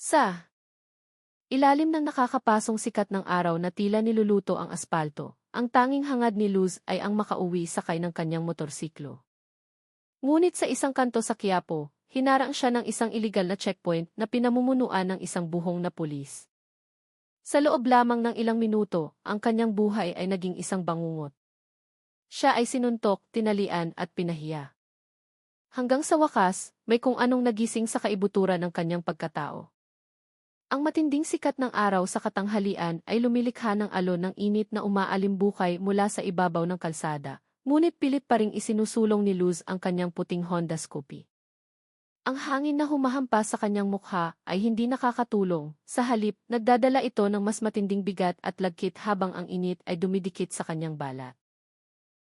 Sa ilalim ng nakakapasong sikat ng araw na tila niluluto ang aspalto, ang tanging hangad ni Luz ay ang makauwi sakay ng kanyang motorsiklo. Ngunit sa isang kanto sa Quiapo, hinarang siya ng isang iligal na checkpoint na pinamumunuan ng isang buhong na pulis. Sa loob lamang ng ilang minuto, ang kanyang buhay ay naging isang bangungot. Siya ay sinuntok, tinalian at pinahiya. Hanggang sa wakas, may kung anong nagising sa kaibuturan ng kanyang pagkatao. Ang matinding sikat ng araw sa katanghalian ay lumilikha ng alon ng init na umaalimbukay mula sa ibabaw ng kalsada, ngunit pilit pa ring isinusulong ni Luz ang kanyang puting Honda Scoopy. Ang hangin na humahampas sa kanyang mukha ay hindi nakakatulong, sa halip nagdadala ito ng mas matinding bigat at lagkit habang ang init ay dumidikit sa kanyang balat.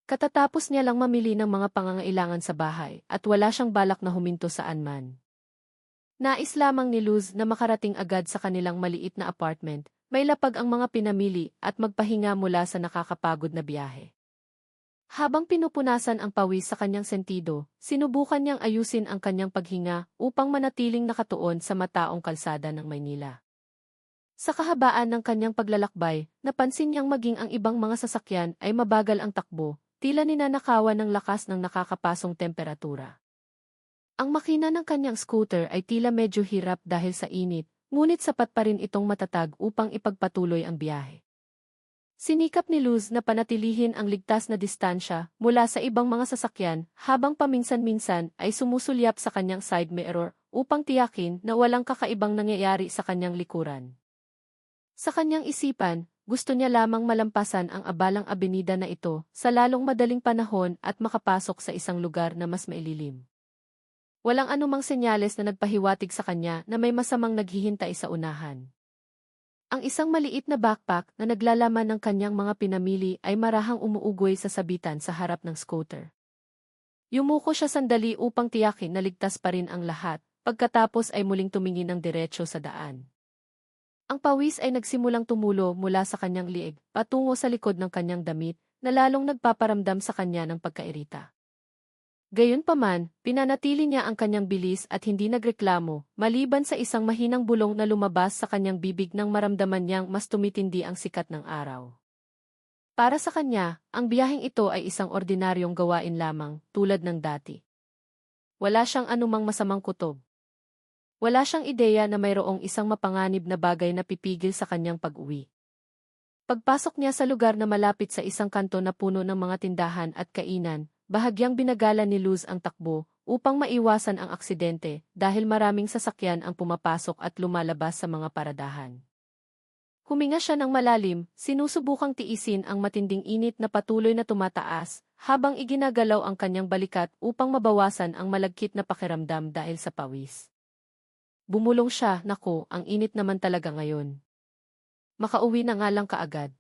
Katatapos niya lang mamili ng mga pangangailangan sa bahay at wala siyang balak na huminto saan man. Nais lamang ni Luz na makarating agad sa kanilang maliit na apartment, may lapag ang mga pinamili at magpahinga mula sa nakakapagod na biyahe. Habang pinupunasan ang pawis sa kanyang sentido, sinubukan niyang ayusin ang kanyang paghinga upang manatiling nakatuon sa mataong kalsada ng Maynila. Sa kahabaan ng kanyang paglalakbay, napansin niyang maging ang ibang mga sasakyan ay mabagal ang takbo, tila ninanakawan ng lakas ng nakakapasong temperatura. Ang makina ng kanyang scooter ay tila medyo hirap dahil sa init, ngunit sapat pa rin itong matatag upang ipagpatuloy ang biyahe. Sinikap ni Luz na panatilihin ang ligtas na distansya mula sa ibang mga sasakyan habang paminsan-minsan ay sumusulyap sa kanyang side mirror upang tiyakin na walang kakaibang nangyayari sa kanyang likuran. Sa kanyang isipan, gusto niya lamang malampasan ang abalang abenida na ito sa lalong madaling panahon at makapasok sa isang lugar na mas maililim. Walang anumang senyales na nagpahiwatig sa kanya na may masamang naghihintay sa unahan. Ang isang maliit na backpack na naglalaman ng kanyang mga pinamili ay marahang umuugoy sa sabitan sa harap ng scooter. Yumuko siya sandali upang tiyakin na ligtas pa rin ang lahat, pagkatapos ay muling tumingin ng diretso sa daan. Ang pawis ay nagsimulang tumulo mula sa kanyang liig patungo sa likod ng kanyang damit na lalong nagpaparamdam sa kanya ng pagkairita. Gayunpaman, pinanatili niya ang kanyang bilis at hindi nagreklamo, maliban sa isang mahinang bulong na lumabas sa kanyang bibig nang maramdaman niyang mas tumitindi ang sikat ng araw. Para sa kanya, ang biyaheng ito ay isang ordinaryong gawain lamang, tulad ng dati. Wala siyang anumang masamang kutob. Wala siyang ideya na mayroong isang mapanganib na bagay na pipigil sa kanyang pag-uwi. Pagpasok niya sa lugar na malapit sa isang kanto na puno ng mga tindahan at kainan, bahagyang binagala ni Luz ang takbo upang maiwasan ang aksidente dahil maraming sasakyan ang pumapasok at lumalabas sa mga paradahan. Huminga siya ng malalim, sinusubukang tiisin ang matinding init na patuloy na tumataas habang iginagalaw ang kanyang balikat upang mabawasan ang malagkit na pakiramdam dahil sa pawis. Bumulong siya, naku, ang init naman talaga ngayon. Makauwi na nga lang kaagad.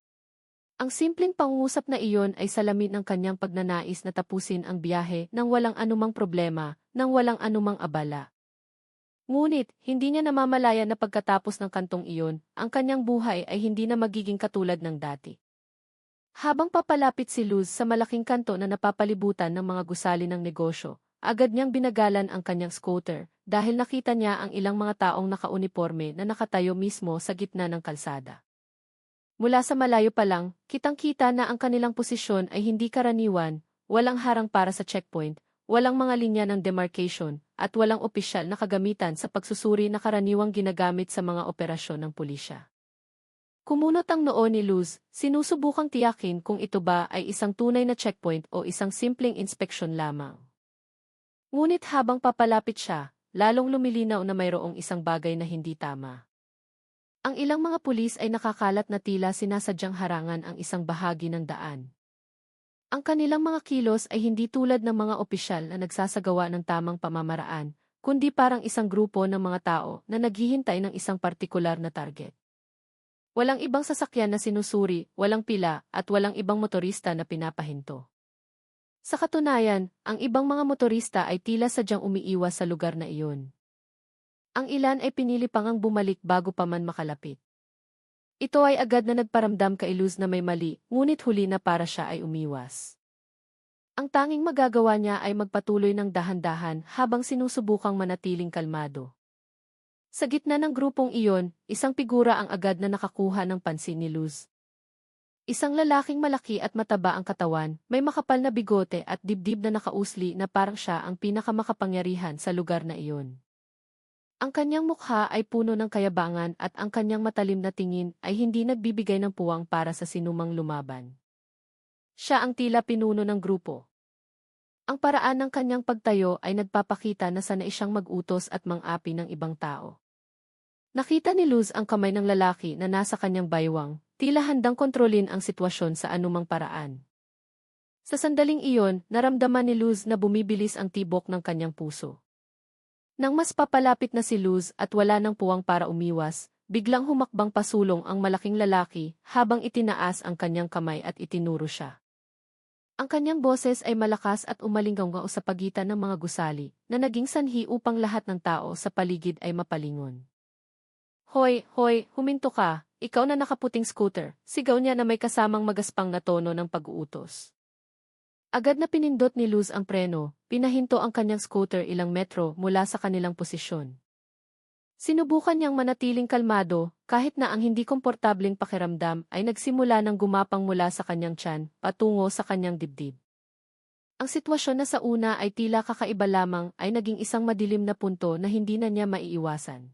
Ang simpleng pangungusap na iyon ay salamin ng kanyang pagnanais na tapusin ang biyahe nang walang anumang problema, nang walang anumang abala. Ngunit, hindi niya namamalaya na pagkatapos ng kantong iyon, ang kanyang buhay ay hindi na magiging katulad ng dati. Habang papalapit si Luz sa malaking kanto na napapalibutan ng mga gusali ng negosyo, agad niyang binagalan ang kanyang scooter dahil nakita niya ang ilang mga taong nakauniporme na nakatayo mismo sa gitna ng kalsada. Mula sa malayo pa lang, kitang-kita na ang kanilang posisyon ay hindi karaniwan, walang harang para sa checkpoint, walang mga linya ng demarcation, at walang opisyal na kagamitan sa pagsusuri na karaniwang ginagamit sa mga operasyon ng pulisya. Kumunot ang noo ni Luz, sinusubukang tiyakin kung ito ba ay isang tunay na checkpoint o isang simpleng inspeksyon lamang. Ngunit habang papalapit siya, lalong lumilinaw na mayroong isang bagay na hindi tama. Ang ilang mga pulis ay nakakalat na tila sinasadyang harangan ang isang bahagi ng daan. Ang kanilang mga kilos ay hindi tulad ng mga opisyal na nagsasagawa ng tamang pamamaraan, kundi parang isang grupo ng mga tao na naghihintay ng isang partikular na target. Walang ibang sasakyan na sinusuri, walang pila, at walang ibang motorista na pinapahinto. Sa katunayan, ang ibang mga motorista ay tila sadyang umiiwas sa lugar na iyon. Ang ilan ay pinili pang ang bumalik bago pa man makalapit. Ito ay agad na nagparamdam kay Luz na may mali, ngunit huli na para siya ay umiwas. Ang tanging magagawa niya ay magpatuloy ng dahan-dahan habang sinusubukang manatiling kalmado. Sa gitna ng grupong iyon, isang figura ang agad na nakakuha ng pansin ni Luz. Isang lalaking malaki at mataba ang katawan, may makapal na bigote at dibdib na nakausli na parang siya ang pinakamakapangyarihan sa lugar na iyon. Ang kanyang mukha ay puno ng kayabangan at ang kanyang matalim na tingin ay hindi nagbibigay ng puwang para sa sinumang lumaban. Siya ang tila pinuno ng grupo. Ang paraan ng kanyang pagtayo ay nagpapakita na sanay siyang mag-utos at mang-api ng ibang tao. Nakita ni Luz ang kamay ng lalaki na nasa kanyang baywang, tila handang kontrolin ang sitwasyon sa anumang paraan. Sa sandaling iyon, naramdaman ni Luz na bumibilis ang tibok ng kanyang puso. Nang mas papalapit na si Luz at wala nang puwang para umiwas, biglang humakbang pasulong ang malaking lalaki habang itinaas ang kanyang kamay at itinuro siya. Ang kanyang boses ay malakas at umalinggaw sa pagitan ng mga gusali na naging sanhi upang lahat ng tao sa paligid ay mapalingon. Hoy, hoy, huminto ka, ikaw na nakaputing scooter, sigaw niya na may kasamang magaspang na tono ng pag-uutos. Agad na pinindot ni Luz ang preno, pinahinto ang kanyang scooter ilang metro mula sa kanilang posisyon. Sinubukan niyang manatiling kalmado, kahit na ang hindi komportabling pakiramdam ay nagsimula ng gumapang mula sa kanyang tiyan, patungo sa kanyang dibdib. Ang sitwasyon na sa una ay tila kakaiba lamang ay naging isang madilim na punto na hindi na niya maiiwasan.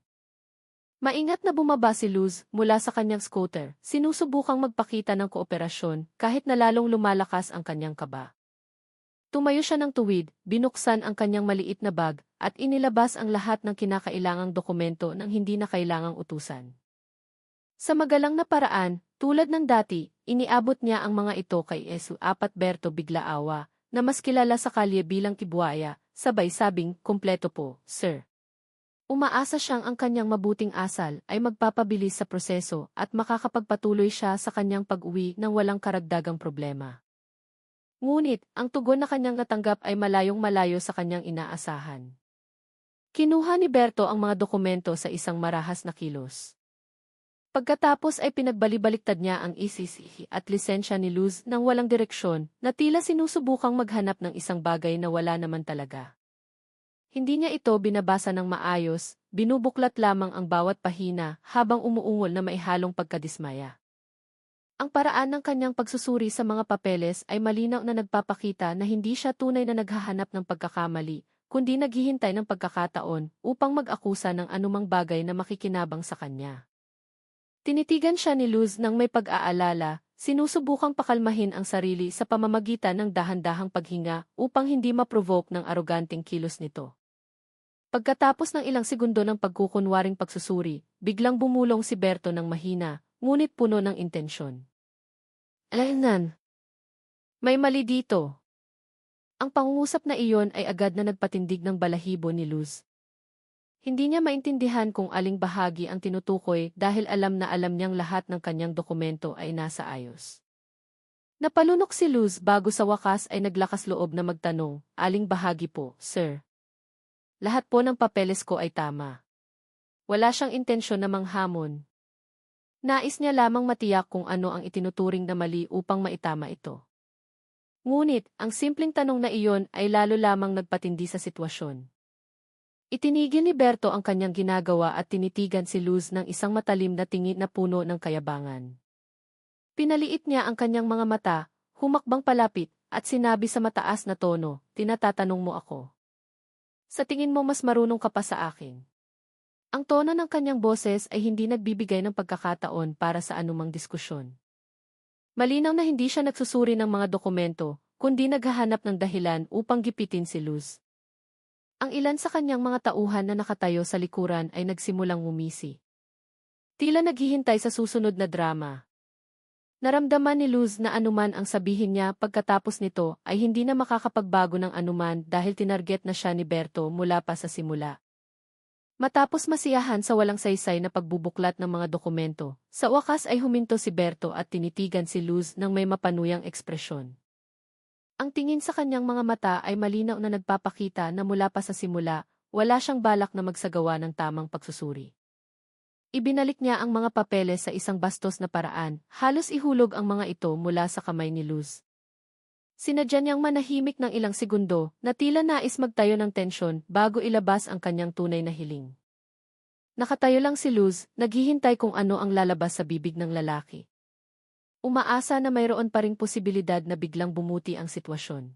Maingat na bumaba si Luz mula sa kanyang scooter, sinusubukang magpakita ng kooperasyon kahit na lalong lumalakas ang kanyang kaba. Tumayo siya ng tuwid, binuksan ang kanyang maliit na bag, at inilabas ang lahat ng kinakailangang dokumento nang hindi na kailangang utusan. Sa magalang na paraan, tulad ng dati, iniabot niya ang mga ito kay Esu Berto Biglaawa, na mas kilala sa kalye bilang Kibuaya, sabay sabing, "Kompleto po, sir." Umaasa siyang ang kanyang mabuting asal ay magpapabilis sa proseso at makakapagpatuloy siya sa kanyang pag-uwi nang walang karagdagang problema. Ngunit, ang tugon na kanyang natanggap ay malayong-malayo sa kanyang inaasahan. Kinuha ni Berto ang mga dokumento sa isang marahas na kilos. Pagkatapos ay pinagbali-baliktad niya ang ECC at lisensya ni Luz nang walang direksyon na tila sinusubukang maghanap ng isang bagay na wala naman talaga. Hindi niya ito binabasa ng maayos, binubuklat lamang ang bawat pahina habang umuungol na maihalong pagkadismaya. Ang paraan ng kanyang pagsusuri sa mga papeles ay malinaw na nagpapakita na hindi siya tunay na naghahanap ng pagkakamali, kundi naghihintay ng pagkakataon upang mag-akusa ng anumang bagay na makikinabang sa kanya. Tinitigan siya ni Luz nang may pag-aalala, sinusubukang pakalmahin ang sarili sa pamamagitan ng dahan-dahang paghinga upang hindi ma-provoke ng aroganteng kilos nito. Pagkatapos ng ilang segundo ng pagkukunwaring pagsusuri, biglang bumulong si Berto ng mahina, ngunit puno ng intensyon. Alainan. May mali dito. Ang pangungusap na iyon ay agad na nagpatindig ng balahibo ni Luz. Hindi niya maintindihan kung aling bahagi ang tinutukoy dahil alam na alam niyang lahat ng kanyang dokumento ay nasa ayos. Napalunok si Luz bago sa wakas ay naglakas loob na magtanong, "Aling bahagi po, sir?" "Lahat po ng papeles ko ay tama." Wala siyang intensyon na manghamon. Nais niya lamang matiyak kung ano ang itinuturing na mali upang maitama ito. Ngunit, ang simpleng tanong na iyon ay lalo lamang nagpatindi sa sitwasyon. Itinigil ni Berto ang kanyang ginagawa at tinitigan si Luz ng isang matalim na tingin na puno ng kayabangan. Pinaliit niya ang kanyang mga mata, humakbang palapit, at sinabi sa mataas na tono, "Tinatatanong mo ako. Sa tingin mo mas marunong ka pa sa akin?" Ang tono ng kanyang boses ay hindi nagbibigay ng pagkakataon para sa anumang diskusyon. Malinaw na hindi siya nagsusuri ng mga dokumento, kundi naghahanap ng dahilan upang gipitin si Luz. Ang ilan sa kanyang mga tauhan na nakatayo sa likuran ay nagsimulang ngumisi. Tila naghihintay sa susunod na drama. Naramdaman ni Luz na anuman ang sabihin niya pagkatapos nito ay hindi na makakapagbago ng anuman dahil tinarget na siya ni Berto mula pa sa simula. Matapos masiyahan sa walang saysay na pagbubuklat ng mga dokumento, sa wakas ay huminto si Berto at tinitigan si Luz ng may mapanuyang ekspresyon. Ang tingin sa kanyang mga mata ay malinaw na nagpapakita na mula pa sa simula, wala siyang balak na magsagawa ng tamang pagsusuri. Ibinalik niya ang mga papeles sa isang bastos na paraan, halos ihulog ang mga ito mula sa kamay ni Luz. Sinadya niyang manahimik ng ilang segundo na tila nais magtayo ng tensyon bago ilabas ang kanyang tunay na hiling. Nakatayo lang si Luz, naghihintay kung ano ang lalabas sa bibig ng lalaki. Umaasa na mayroon pa ring posibilidad na biglang bumuti ang sitwasyon.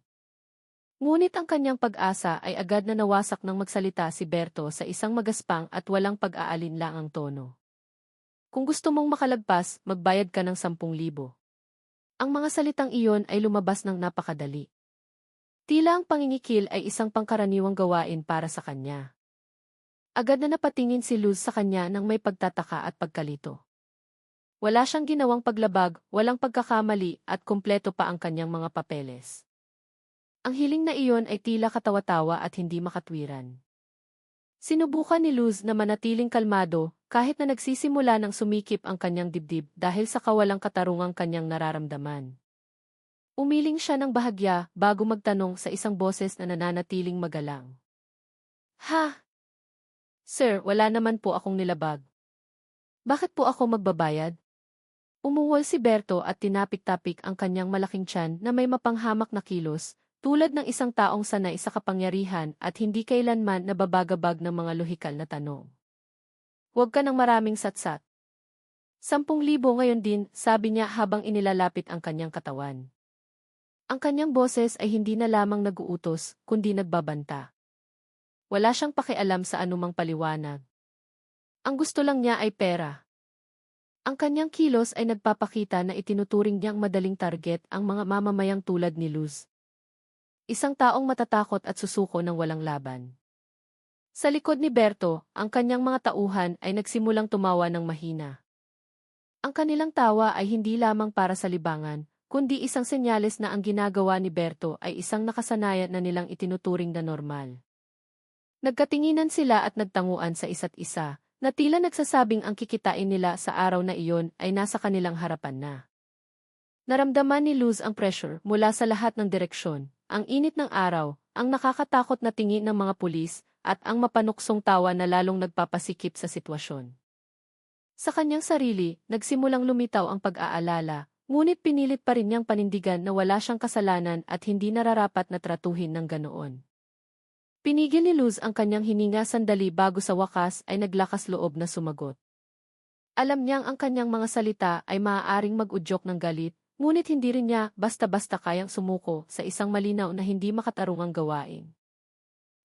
Ngunit ang kanyang pag-asa ay agad na nawasak nang magsalita si Berto sa isang magaspang at walang pag-aalinlangang tono. Kung gusto mong makalagpas, magbayad ka ng 10,000. Ang mga salitang iyon ay lumabas ng napakadali. Tila ang pangingikil ay isang pangkaraniwang gawain para sa kanya. Agad na napatingin si Luz sa kanya nang may pagtataka at pagkalito. Wala siyang ginawang paglabag, walang pagkakamali at kumpleto pa ang kanyang mga papeles. Ang hiling na iyon ay tila katawa-tawa at hindi makatwiran. Sinubukan ni Luz na manatiling kalmado kahit na nagsisimula ng sumikip ang kanyang dibdib dahil sa kawalang katarungang kanyang nararamdaman. Umiling siya ng bahagya bago magtanong sa isang boses na nananatiling magalang. Ha? Sir, wala naman po akong nilabag. Bakit po ako magbabayad? Umuwol si Berto at tinapik-tapik ang kanyang malaking tiyan na may mapanghamak na kilos, tulad ng isang taong sanay sa kapangyarihan at hindi kailanman nababagabag ng mga lohikal na tanong. Huwag ka ng maraming satsat. 10,000 ngayon din, sabi niya habang inilalapit ang kanyang katawan. Ang kanyang boses ay hindi na lamang nag-uutos, kundi nagbabanta. Wala siyang pakialam sa anumang paliwanag. Ang gusto lang niya ay pera. Ang kanyang kilos ay nagpapakita na itinuturing niyang madaling target ang mga mamamayang tulad ni Luz. Isang taong matatakot at susuko ng walang laban. Sa likod ni Berto, ang kanyang mga tauhan ay nagsimulang tumawa ng mahina. Ang kanilang tawa ay hindi lamang para sa libangan, kundi isang senyales na ang ginagawa ni Berto ay isang nakasanayan na nilang itinuturing na normal. Nagkatinginan sila at nagtanguan sa isa't isa, na tila nagsasabing ang kikitain nila sa araw na iyon ay nasa kanilang harapan na. Naramdaman ni Luz ang pressure mula sa lahat ng direksyon, ang init ng araw, ang nakakatakot na tingin ng mga pulis, at ang mapanuksong tawa na lalong nagpapasikip sa sitwasyon. Sa kanyang sarili, nagsimulang lumitaw ang pag-aalala, ngunit pinilit pa rin niyang panindigan na wala siyang kasalanan at hindi nararapat na tratuhin ng ganoon. Pinigil ni Luz ang kanyang hininga sandali bago sa wakas ay naglakas loob na sumagot. Alam niyang ang kanyang mga salita ay maaaring mag-udyok ng galit, ngunit hindi rin niya basta-basta kayang sumuko sa isang malinaw na hindi makatarungang gawain.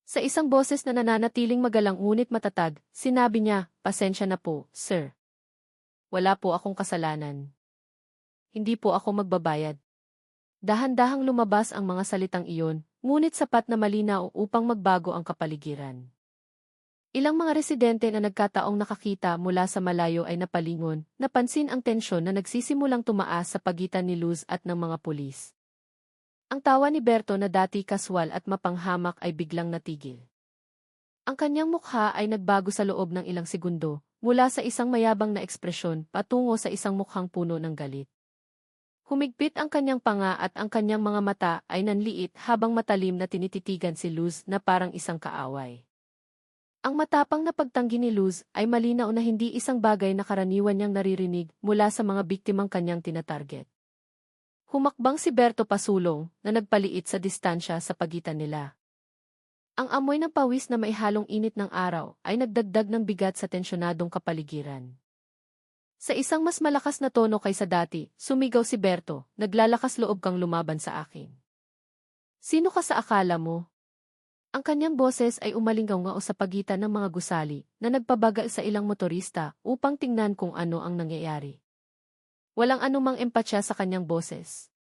Sa isang boses na nananatiling magalang ngunit matatag, sinabi niya, "Pasensya na po, sir. Wala po akong kasalanan. Hindi po ako magbabayad." Dahan-dahang lumabas ang mga salitang iyon, ngunit sapat na malinaw upang magbago ang kapaligiran. Ilang mga residente na nagkataong nakakita mula sa malayo ay napalingon, napansin ang tensyon na nagsisimulang tumaas sa pagitan ni Luz at ng mga pulis. Ang tawa ni Berto na dati kaswal at mapanghamak ay biglang natigil. Ang kanyang mukha ay nagbago sa loob ng ilang segundo, mula sa isang mayabang na ekspresyon patungo sa isang mukhang puno ng galit. Humigpit ang kanyang panga at ang kanyang mga mata ay nanliit habang matalim na tinititigan si Luz na parang isang kaaway. Ang matapang na pagtanggi ni Luz ay malinaw na hindi isang bagay na karaniwan niyang naririnig mula sa mga biktimang kanyang tinatarget. Humakbang si Berto pasulong na nagpaliit sa distansya sa pagitan nila. Ang amoy ng pawis na may halong init ng araw ay nagdagdag ng bigat sa tensyonadong kapaligiran. Sa isang mas malakas na tono kaysa dati, sumigaw si Berto, "Naglalakas loob kang lumaban sa akin. Sino ka sa akala mo?" Ang kanyang boses ay umalingaw-ngao sa pagitan ng mga gusali na nagpabagal sa ilang motorista upang tingnan kung ano ang nangyayari. Walang anumang empatya sa kanyang boses.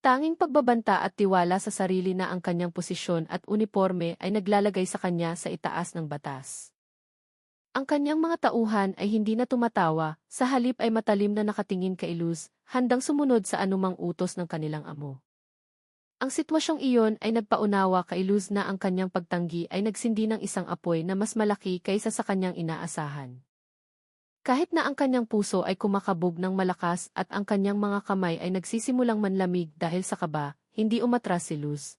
Tanging pagbabanta at tiwala sa sarili na ang kanyang posisyon at uniforme ay naglalagay sa kanya sa itaas ng batas. Ang kanyang mga tauhan ay hindi na tumatawa, sa halip ay matalim na nakatingin kay Luz, handang sumunod sa anumang utos ng kanilang amo. Ang sitwasyong iyon ay nagpaunawa kay Luz na ang kanyang pagtanggi ay nagsindi ng isang apoy na mas malaki kaysa sa kanyang inaasahan. Kahit na ang kanyang puso ay kumakabog ng malakas at ang kanyang mga kamay ay nagsisimulang manlamig dahil sa kaba, hindi umatras si Luz.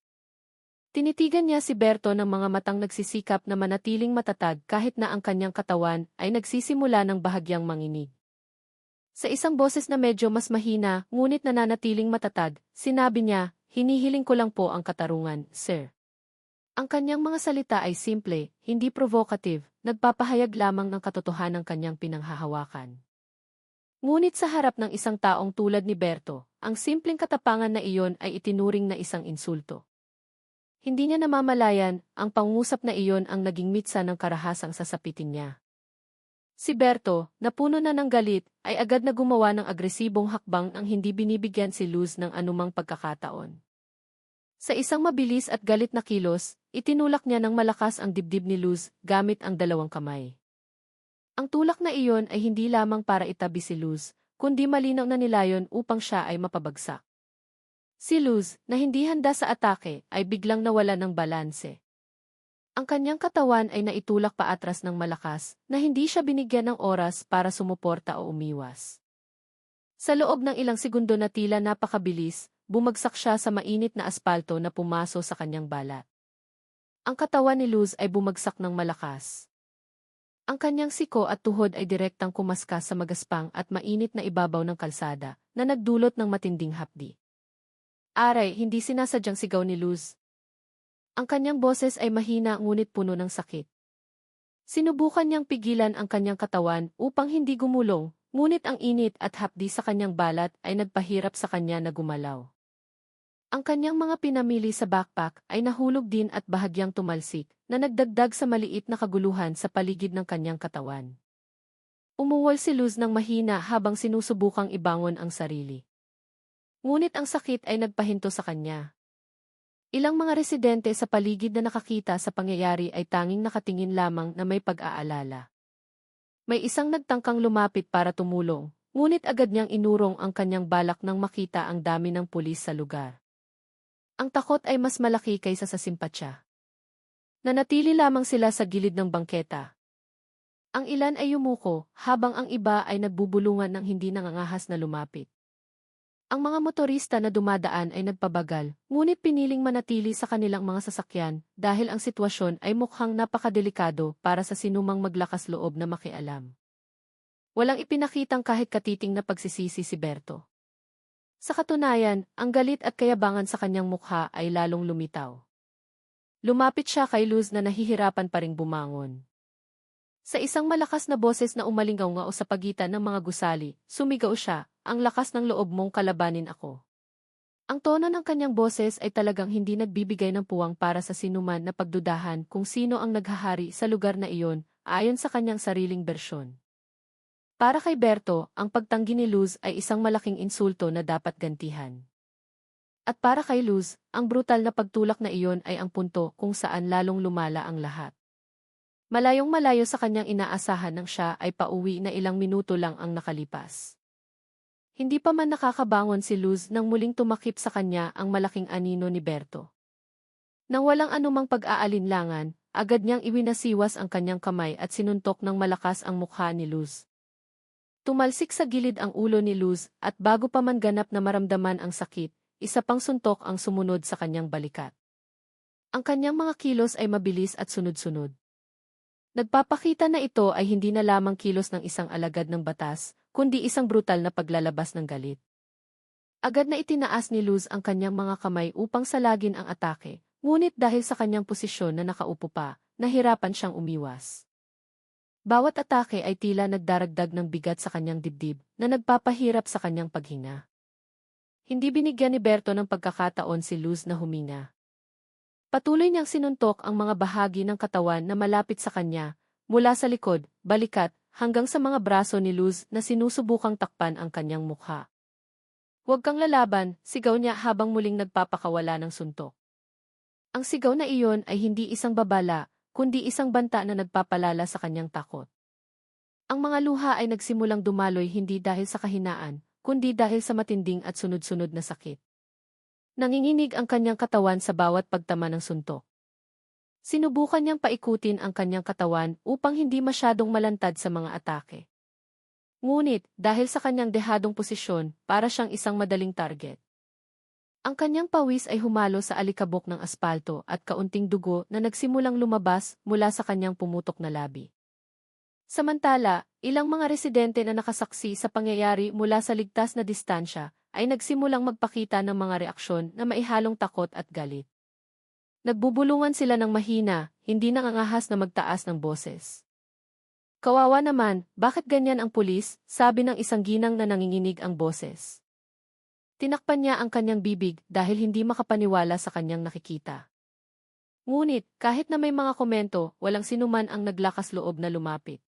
Tinitigan niya si Berto ng mga matang nagsisikap na manatiling matatag kahit na ang kanyang katawan ay nagsisimula ng bahagyang manginig. Sa isang boses na medyo mas mahina, ngunit nananatiling matatag, sinabi niya, "Hinihiling ko lang po ang katarungan, sir. Ang kanyang mga salita ay simple, hindi provocative, nagpapahayag lamang ng katotohanan ng kanyang pinanghahawakan. Ngunit sa harap ng isang taong tulad ni Berto, ang simpleng katapangan na iyon ay itinuring na isang insulto. Hindi niya namamalayan, ang pangungusap na iyon ang naging mitsa ng karahasang sasapitin niya. Si Berto, na puno na ng galit, ay agad na gumawa ng agresibong hakbang ang hindi binibigyan si Luz ng anumang pagkakataon. Sa isang mabilis at galit na kilos, itinulak niya ng malakas ang dibdib ni Luz gamit ang dalawang kamay. Ang tulak na iyon ay hindi lamang para itabi si Luz, kundi malinaw na nilayon upang siya ay mapabagsak. Si Luz, na hindi handa sa atake, ay biglang nawala ng balanse. Ang kanyang katawan ay naitulak paatras ng malakas, na hindi siya binigyan ng oras para sumuporta o umiwas. Sa loob ng ilang segundo na tila napakabilis, bumagsak siya sa mainit na aspalto na pumaso sa kanyang balat. Ang katawan ni Luz ay bumagsak ng malakas. Ang kanyang siko at tuhod ay direktang kumaskas sa magaspang at mainit na ibabaw ng kalsada, na nagdulot ng matinding hapdi. Aray, hindi sinasadyang sigaw ni Luz. Ang kanyang boses ay mahina ngunit puno ng sakit. Sinubukan niyang pigilan ang kanyang katawan upang hindi gumulong, ngunit ang init at hapdi sa kanyang balat ay nagpahirap sa kanya na gumalaw. Ang kanyang mga pinamili sa backpack ay nahulog din at bahagyang tumalsik, na nagdagdag sa maliit na kaguluhan sa paligid ng kanyang katawan. Umuwal si Luz ng mahina habang sinusubukang ibangon ang sarili. Ngunit ang sakit ay nagpahinto sa kanya. Ilang mga residente sa paligid na nakakita sa pangyayari ay tanging nakatingin lamang na may pag-aalala. May isang nagtangkang lumapit para tumulong, ngunit agad niyang inurong ang kanyang balak nang makita ang dami ng pulis sa lugar. Ang takot ay mas malaki kaysa sa simpatsya. Nanatili lamang sila sa gilid ng bangketa. Ang ilan ay yumuko, habang ang iba ay nagbubulungan ng hindi nangangahas na lumapit. Ang mga motorista na dumadaan ay nagpabagal, ngunit piniling manatili sa kanilang mga sasakyan dahil ang sitwasyon ay mukhang napakadelikado para sa sinumang maglakas loob na makialam. Walang ipinakitang kahit katiting na pagsisisi si Berto. Sa katunayan, ang galit at kayabangan sa kanyang mukha ay lalong lumitaw. Lumapit siya kay Luz na nahihirapan pa ring bumangon. Sa isang malakas na boses na umalingaw-ngao sa pagitan ng mga gusali, sumigaw siya, "Ang lakas ng loob mong kalabanin ako." Ang tono ng kanyang boses ay talagang hindi nagbibigay ng puwang para sa sinuman na pagdudahan kung sino ang naghahari sa lugar na iyon, ayon sa kanyang sariling bersyon. Para kay Berto, ang pagtanggi ni Luz ay isang malaking insulto na dapat gantihan. At para kay Luz, ang brutal na pagtulak na iyon ay ang punto kung saan lalong lumala ang lahat. Malayong malayo sa kanyang inaasahan nang siya ay pauwi na ilang minuto lang ang nakalipas. Hindi pa man nakakabangon si Luz nang muling tumakip sa kanya ang malaking anino ni Berto. Nang walang anumang pag-aalinlangan, agad niyang iwinasiwas ang kanyang kamay at sinuntok ng malakas ang mukha ni Luz. Tumalsik sa gilid ang ulo ni Luz at bago pa man ganap na maramdaman ang sakit, isa pang suntok ang sumunod sa kanyang balikat. Ang kanyang mga kilos ay mabilis at sunod-sunod. Nagpapakita na ito ay hindi na lamang kilos ng isang alagad ng batas, kundi isang brutal na paglalabas ng galit. Agad na itinaas ni Luz ang kanyang mga kamay upang salagin ang atake, ngunit dahil sa kanyang posisyon na nakaupo pa, nahirapan siyang umiwas. Bawat atake ay tila nagdaragdag ng bigat sa kanyang dibdib, na nagpapahirap sa kanyang paghinga. Hindi binigyan ni Berto ng pagkakataon si Luz na huminga. Patuloy niyang sinuntok ang mga bahagi ng katawan na malapit sa kanya, mula sa likod, balikat, hanggang sa mga braso ni Luz na sinusubukang takpan ang kanyang mukha. "Huwag kang lalaban," sigaw niya habang muling nagpapakawala ng suntok. Ang sigaw na iyon ay hindi isang babala, kundi isang banta na nagpapalala sa kanyang takot. Ang mga luha ay nagsimulang dumaloy hindi dahil sa kahinaan, kundi dahil sa matinding at sunod-sunod na sakit. Nanginginig ang kanyang katawan sa bawat pagtama ng suntok. Sinubukan niyang paikutin ang kanyang katawan upang hindi masyadong malantad sa mga atake. Ngunit, dahil sa kanyang dehadong posisyon, para siyang isang madaling target. Ang kanyang pawis ay humalo sa alikabok ng aspalto at kaunting dugo na nagsimulang lumabas mula sa kanyang pumutok na labi. Samantala, ilang mga residente na nakasaksi sa pangyayari mula sa ligtas na distansya ay nagsimulang magpakita ng mga reaksyon na maihalong takot at galit. Nagbubulungan sila ng mahina, hindi nangangahas na magtaas ng boses. Kawawa naman, bakit ganyan ang pulis? Sabi ng isang ginang na nanginginig ang boses. Tinakpan niya ang kanyang bibig dahil hindi makapaniwala sa kanyang nakikita. Ngunit, kahit na may mga komento, walang sinuman ang naglakas loob na lumapit.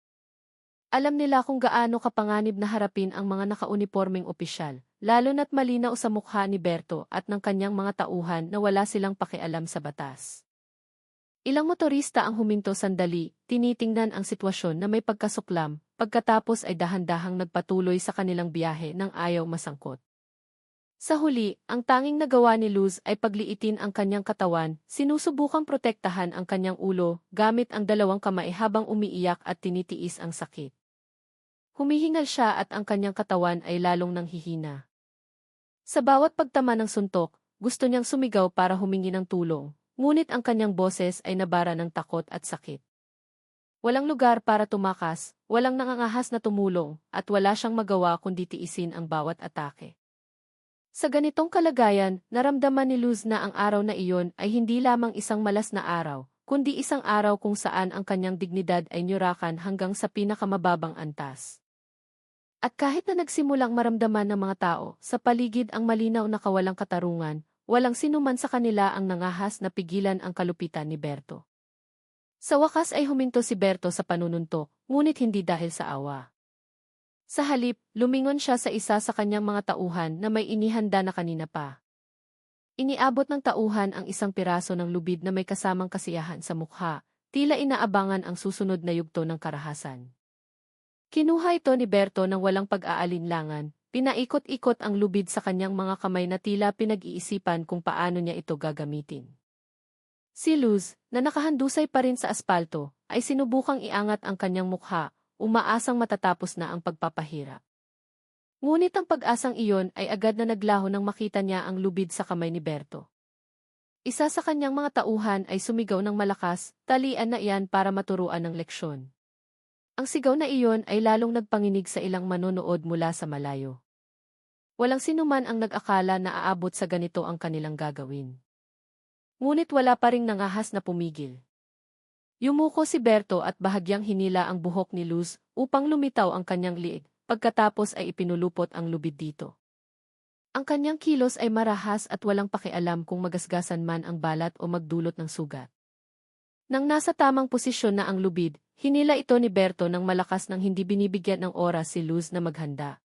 Alam nila kung gaano kapanganib na harapin ang mga nakaunipormeng opisyal, lalo na't malinaw sa mukha ni Berto at ng kanyang mga tauhan na wala silang pakialam sa batas. Ilang motorista ang huminto sandali, tinitingnan ang sitwasyon na may pagkasuklam, pagkatapos ay dahan-dahang nagpatuloy sa kanilang biyahe nang ayaw masangkot. Sa huli, ang tanging nagawa ni Luz ay pagliitin ang kanyang katawan, sinusubukang protektahan ang kanyang ulo gamit ang dalawang kamay habang umiiyak at tinitiis ang sakit. Humihingal siya at ang kanyang katawan ay lalong nanghihina. Sa bawat pagtama ng suntok, gusto niyang sumigaw para humingi ng tulong, ngunit ang kanyang boses ay nabara ng takot at sakit. Walang lugar para tumakas, walang nangangahas na tumulong, at wala siyang magawa kundi tiisin ang bawat atake. Sa ganitong kalagayan, naramdaman ni Luz na ang araw na iyon ay hindi lamang isang malas na araw, kundi isang araw kung saan ang kanyang dignidad ay nyurakan hanggang sa pinakamababang antas. At kahit na nagsimulang maramdaman ng mga tao sa paligid ang malinaw na kawalang katarungan, walang sinuman sa kanila ang nangahas na pigilan ang kalupitan ni Berto. Sa wakas ay huminto si Berto sa panununtok, ngunit hindi dahil sa awa. Sa halip, lumingon siya sa isa sa kanyang mga tauhan na may inihanda na kanina pa. Iniabot ng tauhan ang isang piraso ng lubid na may kasamang kasiyahan sa mukha, tila inaabangan ang susunod na yugto ng karahasan. Kinuha ito ni Berto ng walang pag-aalinlangan, pinaikot-ikot ang lubid sa kanyang mga kamay na tila pinag-iisipan kung paano niya ito gagamitin. Si Luz, na nakahandusay pa rin sa aspalto, ay sinubukang iangat ang kanyang mukha, umaasang matatapos na ang pagpapahirap. Ngunit ang pag-asang iyon ay agad na naglaho nang makita niya ang lubid sa kamay ni Berto. Isa sa kanyang mga tauhan ay sumigaw ng malakas, talian na iyan para maturuan ng leksyon. Ang sigaw na iyon ay lalong nagpanginig sa ilang manonood mula sa malayo. Walang sinuman ang nag-akala na aabot sa ganito ang kanilang gagawin. Ngunit wala pa ring nangahas na pumigil. Yumuko si Berto at bahagyang hinila ang buhok ni Luz upang lumitaw ang kanyang liig, pagkatapos ay ipinulupot ang lubid dito. Ang kanyang kilos ay marahas at walang pakialam kung magasgasan man ang balat o magdulot ng sugat. Nang nasa tamang posisyon na ang lubid, hinila ito ni Berto ng malakas nang hindi binibigyan ng oras si Luz na maghanda.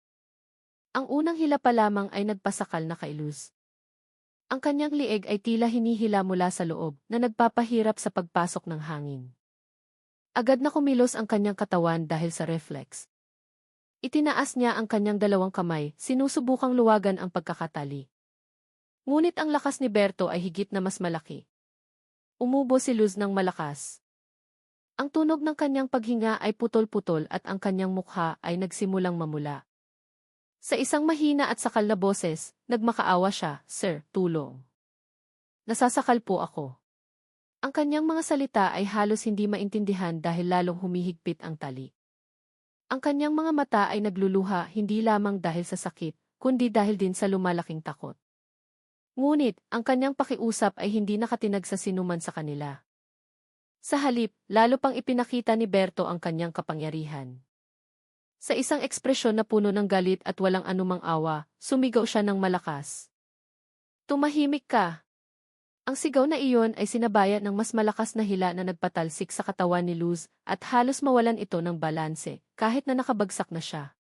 Ang unang hila pa lamang ay nagpasakal na kay Luz. Ang kanyang lieg ay tila hinihila mula sa loob na nagpapahirap sa pagpasok ng hangin. Agad na kumilos ang kanyang katawan dahil sa reflex. Itinaas niya ang kanyang dalawang kamay, sinusubukang luwagan ang pagkakatali. Ngunit ang lakas ni Berto ay higit na mas malaki. Umubo si Luz ng malakas. Ang tunog ng kanyang paghinga ay putol-putol at ang kanyang mukha ay nagsimulang mamula. Sa isang mahina at sakal na boses, nagmakaawa siya, "Sir, tulong. Nasasakal po ako." Ang kanyang mga salita ay halos hindi maintindihan dahil lalong humihigpit ang tali. Ang kanyang mga mata ay nagluluha hindi lamang dahil sa sakit, kundi dahil din sa lumalaking takot. Ngunit, ang kanyang pakiusap ay hindi nakatinag sa sinuman sa kanila. Sa halip, lalo pang ipinakita ni Berto ang kanyang kapangyarihan. Sa isang ekspresyon na puno ng galit at walang anumang awa, sumigaw siya ng malakas. "Tumahimik ka!" Ang sigaw na iyon ay sinabayan ng mas malakas na hila na nagpatalsik sa katawan ni Luz at halos mawalan ito ng balanse, kahit na nakabagsak na siya.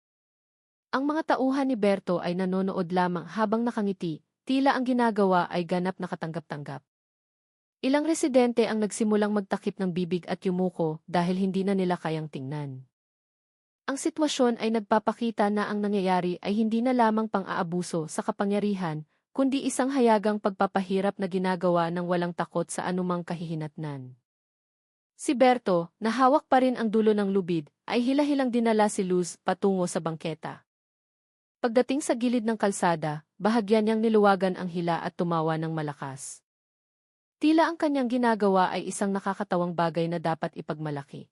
Ang mga tauhan ni Berto ay nanonood lamang habang nakangiti, tila ang ginagawa ay ganap na katanggap-tanggap. Ilang residente ang nagsimulang magtakip ng bibig at yumuko dahil hindi na nila kayang tingnan. Ang sitwasyon ay nagpapakita na ang nangyayari ay hindi na lamang pang-aabuso sa kapangyarihan, kundi isang hayagang pagpapahirap na ginagawa ng walang takot sa anumang kahihinatnan. Si Berto, na hawak pa rin ang dulo ng lubid, ay hila-hilang dinala si Luz patungo sa bangketa. Pagdating sa gilid ng kalsada, bahagyan niyang niluwagan ang hila at tumawa ng malakas. Tila ang kanyang ginagawa ay isang nakakatawang bagay na dapat ipagmalaki.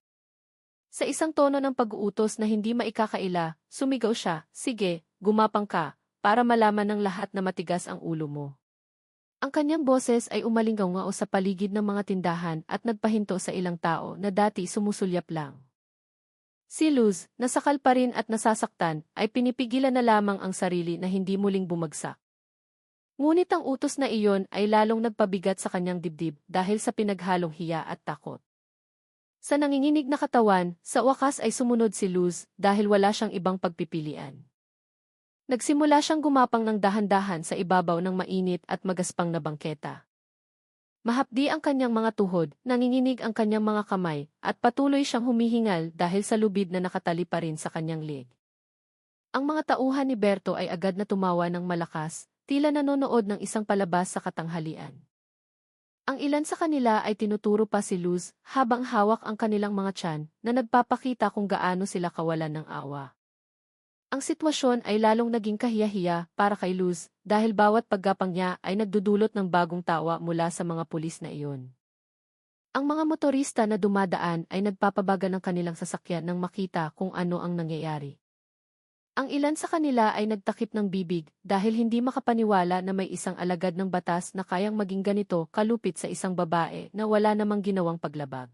Sa isang tono ng pag-uutos na hindi maikakaila, sumigaw siya, "Sige, gumapang ka, para malaman ng lahat na matigas ang ulo mo." Ang kanyang boses ay umalinggaw sa paligid ng mga tindahan at nagpahinto sa ilang tao na dati sumusulyap lang. Si Luz, nasakal pa rin at nasasaktan, ay pinipigilan na lamang ang sarili na hindi muling bumagsak. Ngunit ang utos na iyon ay lalong nagpabigat sa kanyang dibdib dahil sa pinaghalong hiya at takot. Sa nanginginig na katawan, sa wakas ay sumunod si Luz dahil wala siyang ibang pagpipilian. Nagsimula siyang gumapang ng dahan-dahan sa ibabaw ng mainit at magaspang na bangketa. Mahapdi ang kanyang mga tuhod, nanginginig ang kanyang mga kamay, at patuloy siyang humihingal dahil sa lubid na nakatali pa rin sa kanyang leg. Ang mga tauhan ni Berto ay agad na tumawa ng malakas, tila nanonood ng isang palabas sa katanghalian. Ang ilan sa kanila ay tinuturo pa si Luz habang hawak ang kanilang mga tiyan na nagpapakita kung gaano sila kawalan ng awa. Ang sitwasyon ay lalong naging kahiya-hiya para kay Luz dahil bawat paggapang niya ay nagdudulot ng bagong tawa mula sa mga pulis na iyon. Ang mga motorista na dumadaan ay nagpapabaga ng kanilang sasakyan nang makita kung ano ang nangyayari. Ang ilan sa kanila ay nagtakip ng bibig dahil hindi makapaniwala na may isang alagad ng batas na kayang maging ganito kalupit sa isang babae na wala namang ginawang paglabag.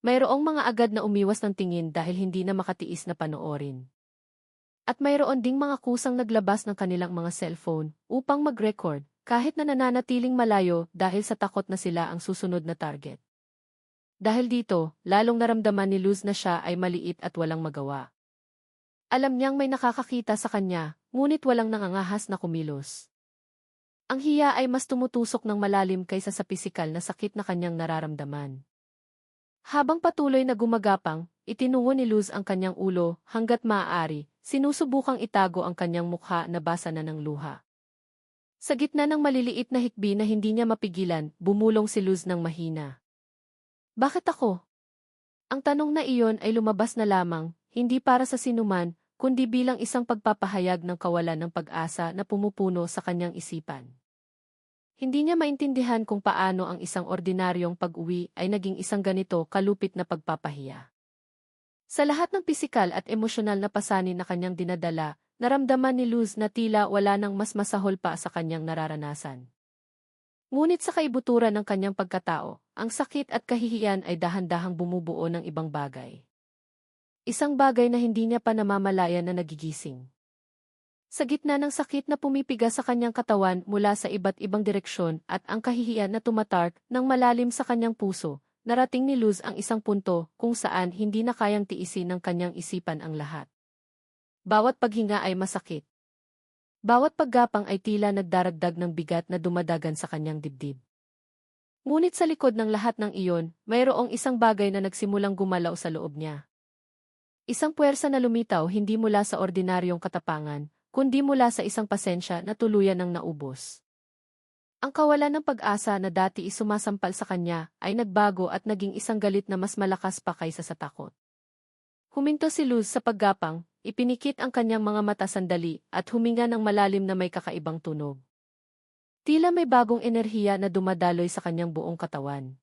Mayroong mga agad na umiwas ng tingin dahil hindi na makatiis na panoorin. At mayroon ding mga kusang naglabas ng kanilang mga cellphone upang mag-record kahit na nananatiling malayo dahil sa takot na sila ang susunod na target. Dahil dito, lalong naramdaman ni Luz na siya ay maliit at walang magawa. Alam niyang may nakakakita sa kanya, ngunit walang nangangahas na kumilos. Ang hiya ay mas tumutusok ng malalim kaysa sa pisikal na sakit na kanyang nararamdaman. Habang patuloy na gumagapang, itinungo ni Luz ang kanyang ulo hanggat maaari. Sinusubukang itago ang kanyang mukha na basa na ng luha. Sa gitna ng maliliit na hikbi na hindi niya mapigilan, bumulong si Luz ng mahina. Bakit ako? Ang tanong na iyon ay lumabas na lamang, hindi para sa sinuman, kundi bilang isang pagpapahayag ng kawalan ng pag-asa na pumupuno sa kanyang isipan. Hindi niya maintindihan kung paano ang isang ordinaryong pag-uwi ay naging isang ganito kalupit na pagpapahiya. Sa lahat ng pisikal at emosyonal na pasanin na kanyang dinadala, naramdaman ni Luz na tila wala nang mas masahol pa sa kanyang nararanasan. Ngunit sa kaibuturan ng kanyang pagkatao, ang sakit at kahihiyan ay dahan-dahang bumubuo ng ibang bagay. Isang bagay na hindi niya pa namamalayan na nagigising. Sa gitna ng sakit na pumipiga sa kanyang katawan mula sa iba't ibang direksyon at ang kahihiyan na tumatark ng malalim sa kanyang puso, narating ni Luz ang isang punto kung saan hindi na kayang tiisin ng kanyang isipan ang lahat. Bawat paghinga ay masakit. Bawat paggapang ay tila nagdaragdag ng bigat na dumadagan sa kanyang dibdib. Ngunit sa likod ng lahat ng iyon, mayroong isang bagay na nagsimulang gumalaw sa loob niya. Isang puwersa na lumitaw hindi mula sa ordinaryong katapangan, kundi mula sa isang pasensya na tuluyan ng naubos. Ang kawalan ng pag-asa na dati sumasampal sa kanya ay nagbago at naging isang galit na mas malakas pa kaysa sa takot. Huminto si Luz sa paggapang, ipinikit ang kanyang mga mata sandali at huminga ng malalim na may kakaibang tunog. Tila may bagong enerhiya na dumadaloy sa kanyang buong katawan.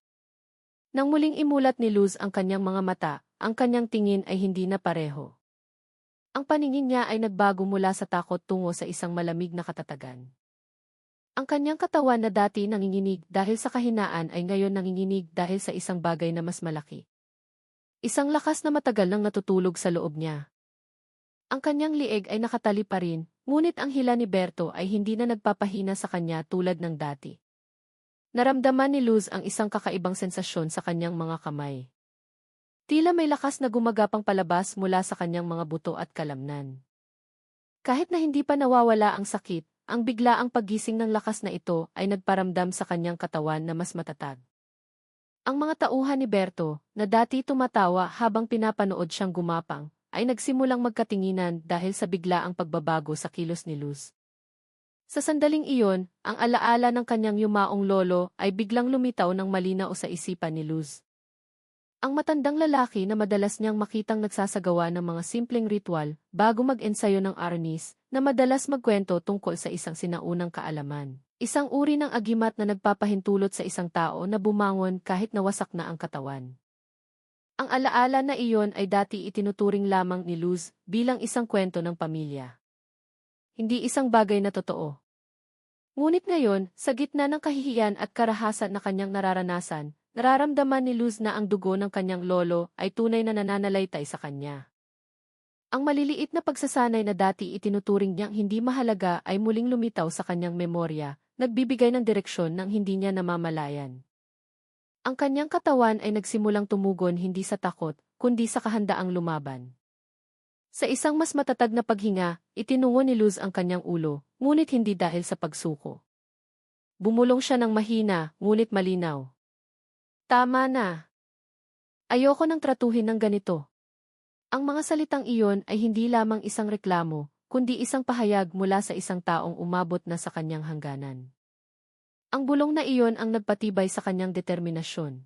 Nang muling imulat ni Luz ang kanyang mga mata, ang kanyang tingin ay hindi na pareho. Ang paningin niya ay nagbago mula sa takot tungo sa isang malamig na katatagan. Ang kanyang katawan na dati nanginginig dahil sa kahinaan ay ngayon nanginginig dahil sa isang bagay na mas malaki. Isang lakas na matagal nang natutulog sa loob niya. Ang kanyang lieg ay nakatali pa rin, ngunit ang hila ni Berto ay hindi na nagpapahina sa kanya tulad ng dati. Naramdaman ni Luz ang isang kakaibang sensasyon sa kanyang mga kamay. Tila may lakas na gumagapang palabas mula sa kanyang mga buto at kalamnan. Kahit na hindi pa nawawala ang sakit, ang biglaang paggising ng lakas na ito ay nagparamdam sa kanyang katawan na mas matatag. Ang mga tauhan ni Berto, na dati tumatawa habang pinapanood siyang gumapang, ay nagsimulang magkatinginan dahil sa biglaang pagbabago sa kilos ni Luz. Sa sandaling iyon, ang alaala ng kanyang yumaong lolo ay biglang lumitaw ng malinaw sa isipan ni Luz. Ang matandang lalaki na madalas niyang makitang nagsasagawa ng mga simpleng ritual bago mag-ensayo ng arnis, na madalas magkwento tungkol sa isang sinaunang kaalaman. Isang uri ng agimat na nagpapahintulot sa isang tao na bumangon kahit nawasak na ang katawan. Ang alaala na iyon ay dati itinuturing lamang ni Luz bilang isang kwento ng pamilya. Hindi isang bagay na totoo. Ngunit ngayon, sa gitna ng kahihiyan at karahasan na kanyang nararanasan, nararamdaman ni Luz na ang dugo ng kanyang lolo ay tunay na nananalaytay sa kanya. Ang maliliit na pagsasanay na dati itinuturing niyang hindi mahalaga ay muling lumitaw sa kanyang memorya, nagbibigay ng direksyon ng hindi niya namamalayan. Ang kanyang katawan ay nagsimulang tumugon hindi sa takot, kundi sa kahandaang lumaban. Sa isang mas matatag na paghinga, itinungo ni Luz ang kanyang ulo, ngunit hindi dahil sa pagsuko. Bumulong siya ng mahina, ngunit malinaw. Tama na. Ayoko nang tratuhin ng ganito. Ang mga salitang iyon ay hindi lamang isang reklamo, kundi isang pahayag mula sa isang taong umabot na sa kanyang hangganan. Ang bulong na iyon ang nagpatibay sa kanyang determinasyon.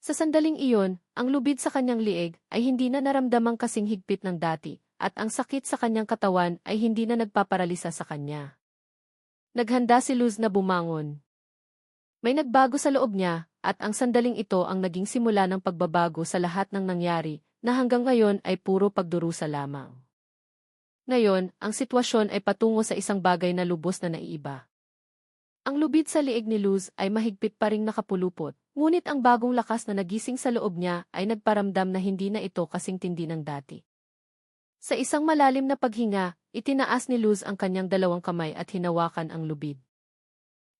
Sa sandaling iyon, ang lubid sa kanyang liig ay hindi na naramdamang kasing higpit ng dati, at ang sakit sa kanyang katawan ay hindi na nagpaparalisa sa kanya. Naghanda si Luz na bumangon. May nagbago sa loob niya, at ang sandaling ito ang naging simula ng pagbabago sa lahat ng nangyari, na hanggang ngayon ay puro pagdurusa lamang. Ngayon, ang sitwasyon ay patungo sa isang bagay na lubos na naiiba. Ang lubid sa liig ni Luz ay mahigpit pa ring nakapulupot, ngunit ang bagong lakas na nagising sa loob niya ay nagparamdam na hindi na ito kasing tindi ng dati. Sa isang malalim na paghinga, itinaas ni Luz ang kanyang dalawang kamay at hinawakan ang lubid.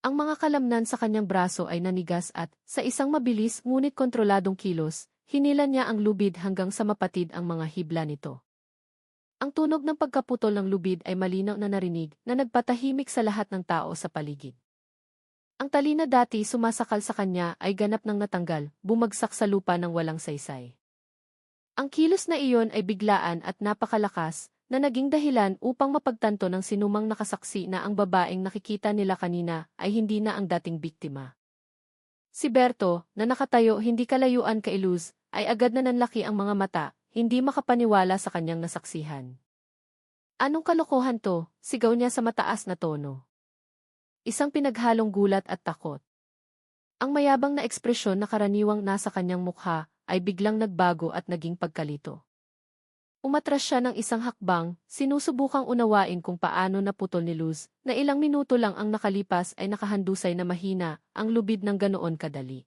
Ang mga kalamnan sa kanyang braso ay nanigas at, sa isang mabilis ngunit kontroladong kilos, hinilan niya ang lubid hanggang sa mapatid ang mga hibla nito. Ang tunog ng pagkaputol ng lubid ay malinaw na narinig na nagpatahimik sa lahat ng tao sa paligid. Ang tali na dati sumasakal sa kanya ay ganap nang natanggal, bumagsak sa lupa ng walang saysay. Ang kilos na iyon ay biglaan at napakalakas, na naging dahilan upang mapagtanto ng sinumang nakasaksi na ang babaeng nakikita nila kanina ay hindi na ang dating biktima. Si Berto, na nakatayo hindi kalayuan kay Luz, ay agad na nanlaki ang mga mata, hindi makapaniwala sa kanyang nasaksihan. Anong kalokohan to? Sigaw niya sa mataas na tono. Isang pinaghalong gulat at takot. Ang mayabang na ekspresyon na karaniwang nasa kanyang mukha ay biglang nagbago at naging pagkalito. Umatras siya ng isang hakbang, sinusubukang unawain kung paano naputol ni Luz, na ilang minuto lang ang nakalipas ay nakahandusay na mahina, ang lubid ng ganoon kadali.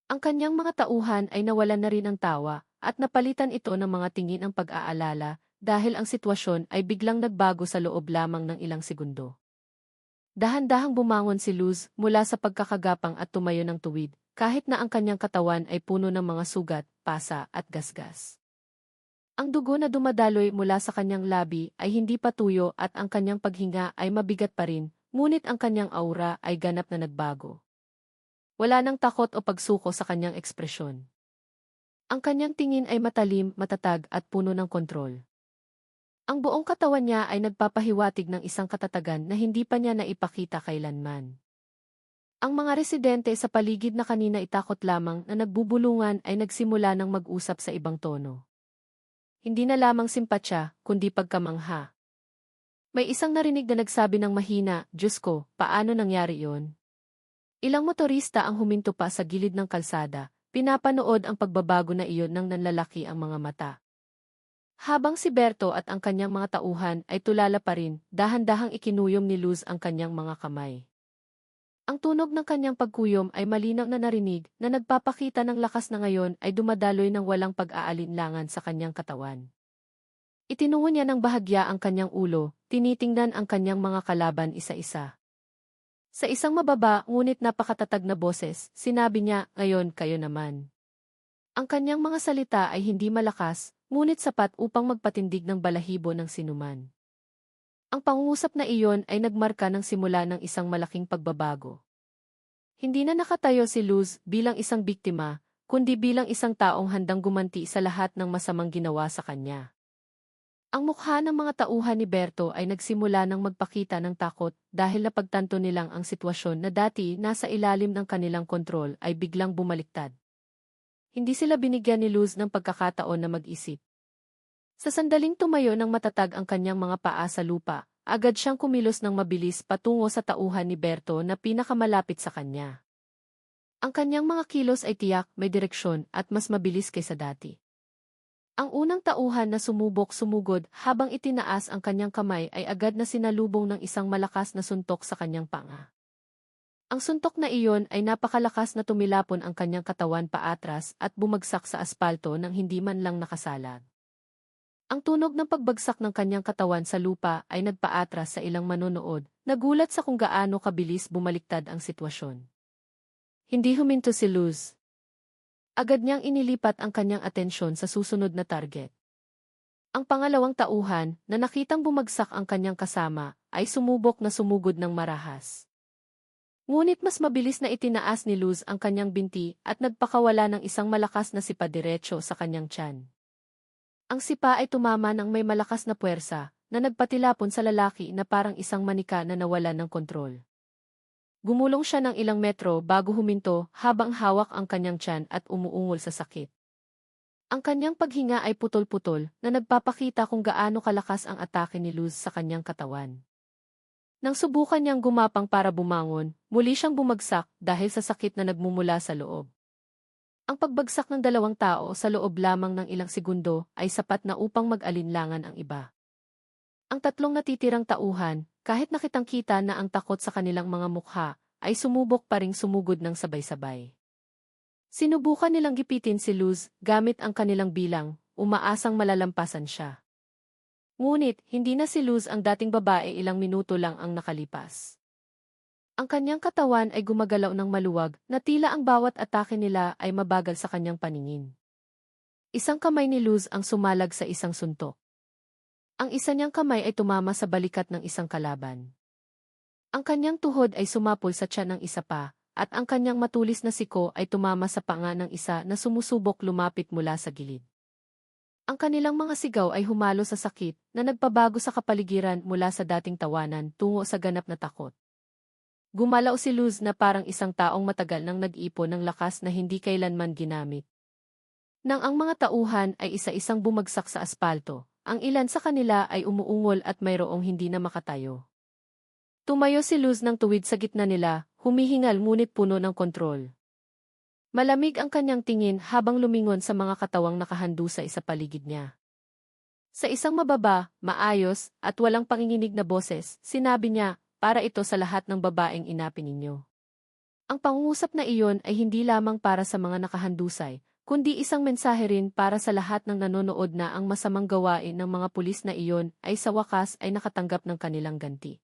Ang kanyang mga tauhan ay nawalan na rin ng tawa, at napalitan ito ng mga tingin ang pag-aalala, dahil ang sitwasyon ay biglang nagbago sa loob lamang ng ilang segundo. Dahan-dahang bumangon si Luz mula sa pagkakagapang at tumayo ng tuwid, kahit na ang kanyang katawan ay puno ng mga sugat, pasa at gasgas. Ang dugo na dumadaloy mula sa kanyang labi ay hindi patuyo at ang kanyang paghinga ay mabigat pa rin, ngunit ang kanyang aura ay ganap na nagbago. Wala nang takot o pagsuko sa kanyang ekspresyon. Ang kanyang tingin ay matalim, matatag at puno ng kontrol. Ang buong katawan niya ay nagpapahiwatig ng isang katatagan na hindi pa niya naipakita kailanman. Ang mga residente sa paligid na kanina itakot lamang na nagbubulungan ay nagsimula ng mag-usap sa ibang tono. Hindi na lamang simpatsya, kundi pagkamangha. May isang narinig na nagsabi ng mahina, "Diyos ko, paano nangyari yon?" Ilang motorista ang huminto pa sa gilid ng kalsada, pinapanood ang pagbabago na iyon ng nanlalaki ang mga mata. Habang si Berto at ang kanyang mga tauhan ay tulala pa rin, dahan-dahang ikinuyom ni Luz ang kanyang mga kamay. Ang tunog ng kanyang pagkuyom ay malinaw na narinig na nagpapakita ng lakas na ngayon ay dumadaloy ng walang pag-aalinlangan sa kanyang katawan. Itinungo niya ng bahagya ang kanyang ulo, tinitingnan ang kanyang mga kalaban isa-isa. Sa isang mababa ngunit napakatatag na boses, sinabi niya, "Ngayon kayo naman." Ang kanyang mga salita ay hindi malakas, ngunit sapat upang magpatindig ng balahibo ng sinuman. Ang pangungusap na iyon ay nagmarka ng simula ng isang malaking pagbabago. Hindi na nakatayo si Luz bilang isang biktima, kundi bilang isang taong handang gumanti sa lahat ng masamang ginawa sa kanya. Ang mukha ng mga tauhan ni Berto ay nagsimula ng magpakita ng takot dahil napagtanto nilang ang sitwasyon na dati nasa ilalim ng kanilang kontrol ay biglang bumaliktad. Hindi sila binigyan ni Luz ng pagkakataon na mag-isip. Sa sandaling tumayo ng matatag ang kanyang mga paa sa lupa, agad siyang kumilos ng mabilis patungo sa tauhan ni Berto na pinakamalapit sa kanya. Ang kanyang mga kilos ay tiyak, may direksyon at mas mabilis kaysa dati. Ang unang tauhan na sumubok-sumugod habang itinaas ang kanyang kamay ay agad na sinalubong ng isang malakas na suntok sa kanyang panga. Ang suntok na iyon ay napakalakas na tumilapon ang kanyang katawan paatras at bumagsak sa aspalto nang hindi man lang nakasalag. Ang tunog ng pagbagsak ng kanyang katawan sa lupa ay nagpaatras sa ilang manonood, nagulat sa kung gaano kabilis bumaliktad ang sitwasyon. Hindi huminto si Luz. Agad niyang inilipat ang kanyang atensyon sa susunod na target. Ang pangalawang tauhan, na nakitang bumagsak ang kanyang kasama, ay sumubok na sumugod ng marahas. Ngunit mas mabilis na itinaas ni Luz ang kanyang binti at nagpakawala ng isang malakas na sipadiretso sa kanyang tiyan. Ang sipa ay tumama ng may malakas na puwersa, na nagpatilapon sa lalaki na parang isang manika na nawalan ng kontrol. Gumulong siya ng ilang metro bago huminto habang hawak ang kanyang tiyan at umuungol sa sakit. Ang kanyang paghinga ay putol-putol na nagpapakita kung gaano kalakas ang atake ni Luz sa kanyang katawan. Nang subukan niyang gumapang para bumangon, muli siyang bumagsak dahil sa sakit na nagmumula sa loob. Ang pagbagsak ng dalawang tao sa loob lamang ng ilang segundo ay sapat na upang mag-alinlangan ang iba. Ang tatlong natitirang tauhan, kahit nakitang-kita na ang takot sa kanilang mga mukha, ay sumubok pa ring sumugod ng sabay-sabay. Sinubukan nilang gipitin si Luz gamit ang kanilang bilang, umaasang malalampasan siya. Ngunit, hindi na si Luz ang dating babae, ilang minuto lang ang nakalipas. Ang kanyang katawan ay gumagalaw ng maluwag na tila ang bawat atake nila ay mabagal sa kanyang paningin. Isang kamay ni Luz ang sumalag sa isang suntok. Ang isa niyang kamay ay tumama sa balikat ng isang kalaban. Ang kanyang tuhod ay sumapol sa tiyan ng isa pa, at ang kanyang matulis na siko ay tumama sa panga ng isa na sumusubok lumapit mula sa gilid. Ang kanilang mga sigaw ay humalo sa sakit na nagpabago sa kapaligiran mula sa dating tawanan tungo sa ganap na takot. Gumalaw si Luz na parang isang taong matagal nang nag-ipon ng lakas na hindi kailanman ginamit. Nang ang mga tauhan ay isa-isang bumagsak sa aspalto, ang ilan sa kanila ay umuungol at mayroong hindi na makatayo. Tumayo si Luz ng tuwid sa gitna nila, humihingal ngunit puno ng kontrol. Malamig ang kanyang tingin habang lumingon sa mga katawang nakahandusay sa paligid niya. Sa isang mababa, maayos, at walang panginginig na boses, sinabi niya, para ito sa lahat ng babaeng inapin ninyo. Ang pangungusap na iyon ay hindi lamang para sa mga nakahandusay, kundi isang mensahe rin para sa lahat ng nanonood na ang masamang gawain ng mga pulis na iyon ay sa wakas ay nakatanggap ng kanilang ganti.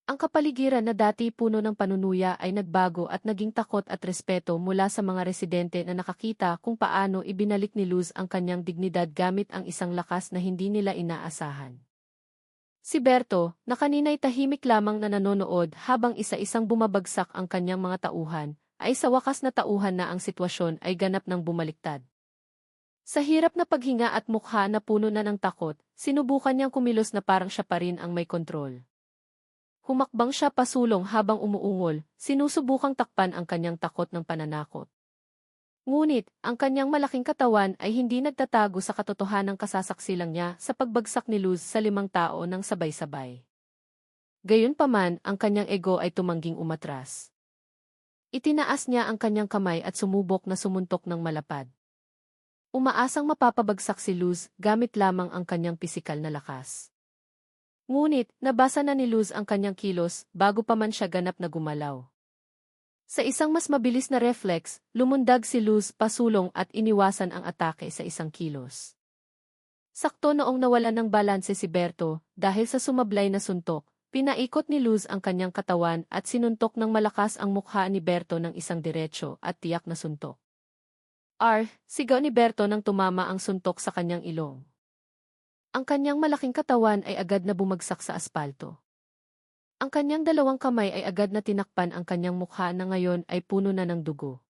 Ang kapaligiran na dati puno ng panunuya ay nagbago at naging takot at respeto mula sa mga residente na nakakita kung paano ibinalik ni Luz ang kanyang dignidad gamit ang isang lakas na hindi nila inaasahan. Si Berto, na kanina'y tahimik lamang na nanonood habang isa-isang bumabagsak ang kanyang mga tauhan, ay sa wakas na tauhan na ang sitwasyon ay ganap ng bumaliktad. Sa hirap na paghinga at mukha na puno na ng takot, sinubukan niyang kumilos na parang siya pa rin ang may kontrol. Humakbang siya pasulong habang umuungol, sinusubukang takpan ang kanyang takot ng pananakot. Ngunit, ang kanyang malaking katawan ay hindi nagtatago sa katotohanang kasasaksilang niya sa pagbagsak ni Luz sa 5 tao ng sabay-sabay. Gayunpaman, ang kanyang ego ay tumangging umatras. Itinaas niya ang kanyang kamay at sumubok na sumuntok ng malapad. Umaasang mapapabagsak si Luz gamit lamang ang kanyang pisikal na lakas. Ngunit, nabasa na ni Luz ang kanyang kilos bago pa man siya ganap na gumalaw. Sa isang mas mabilis na reflex, lumundag si Luz pasulong at iniwasan ang atake sa isang kilos. Sakto noong nawalan ng balanse si Berto, dahil sa sumablay na suntok, pinaikot ni Luz ang kanyang katawan at sinuntok ng malakas ang mukha ni Berto ng isang diretso at tiyak na suntok. Sigaw ni Berto nang tumama ang suntok sa kanyang ilong. Ang kanyang malaking katawan ay agad na bumagsak sa aspalto. Ang kanyang dalawang kamay ay agad na tinakpan ang kanyang mukha na ngayon ay puno na ng dugo.